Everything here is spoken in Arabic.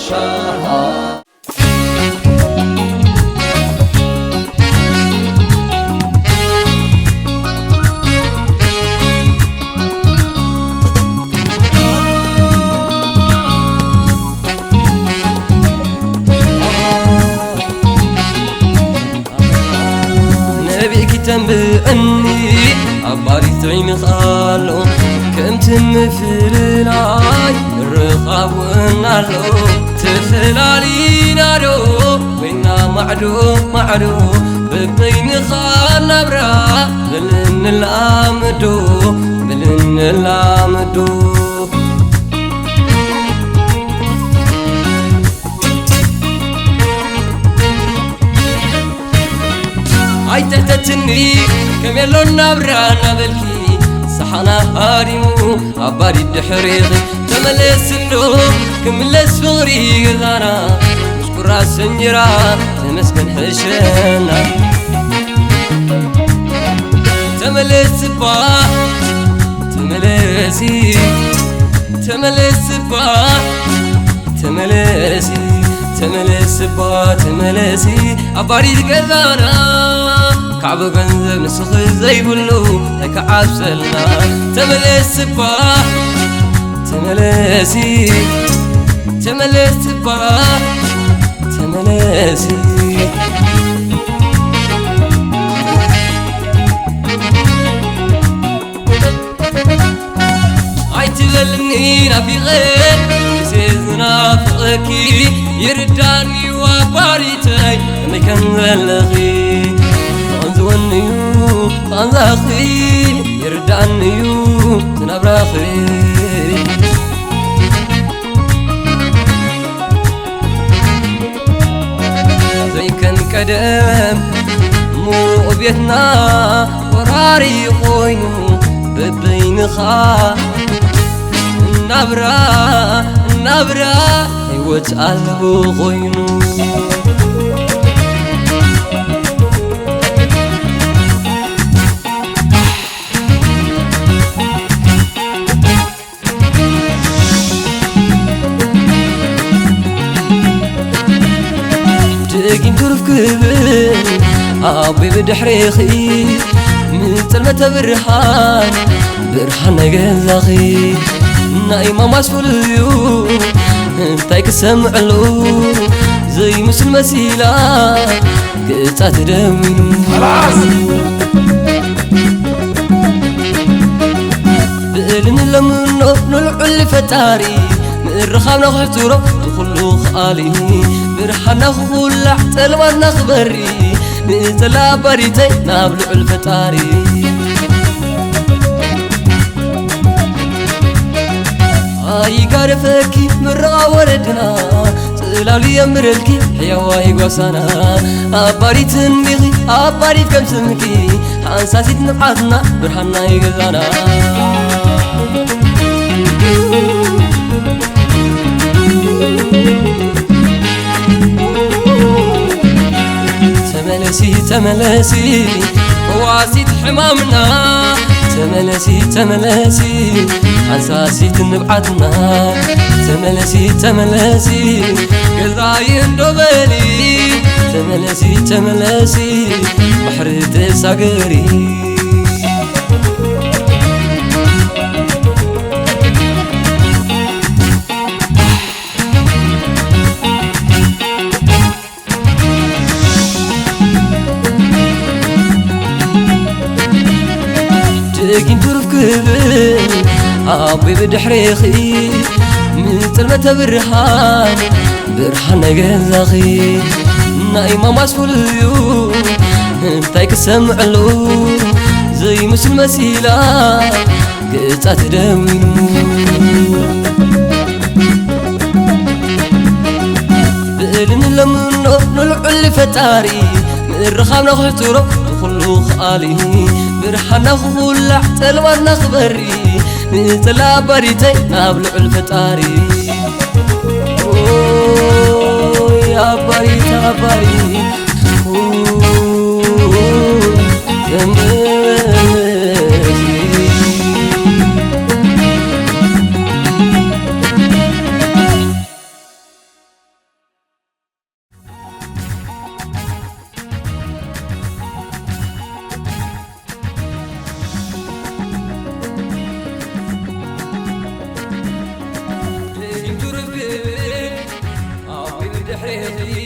شارها تنبئني عباري تعين خالو كم تمفللاي الرقاب ونالو تفلالي نالو وينا معدو ببين خال نبرا بلن الامدو هاي تهتتني كم يلون نبرانا بالكي صحنا هاريمو عباري الدحريغي تملس النو كملس فغري غانا مشكور راس نجرا تمسكن حشنا تملس با تملسي تملسي عباري القذانا كعب غنزب نسخ زي بلو تكعب سلنا تملس عاي تغلني نبي غير سيزنا فقكي يرداني وباريتاي مكان ذلغي ونيو طنزاخي يردعنيو تنبراخي زي كان قدم مو بيتنا وراري خوينو ببين خا نبرا هيوت قلبو خوينو تاقين ترف كبل عبي بدحريخي من تلمة برحان نقزاخي نايمة مسفوليو تايك سمعلو زي مسل مسيلة قطع تدوينو خلاص بقلن لمنو نلعل فتاري الرخامنا خفتورو تخلو خالي برحنا خولع تلوان نخبري نتلا بريتي نابلع الفتاري هاي قارفكي مرغا وردنا تلالي يمرلكي حيواي قوسانا أباريت النغي أباريت كم سمكي حانساسيت نبعثنا برحنا يقزانا تملسي واسيت حمامنا تملسي حساسيت نبعتنا تملسي قضاين دوبلي تملسي بحر تساقري تاقين ترف كبل عبي بدحريخي من تلمة برحان نقزاخي نايمة مسفوليو تايك سمعلو زي مسل مسيلة قطع تدوينو بقلن لمنو نلعل فتاري من الرخامنا خفتورو تخلو خالي برحنا خولع تلوان نخبري نتلا بريتي نابلع الفتاري يا بريت يهلي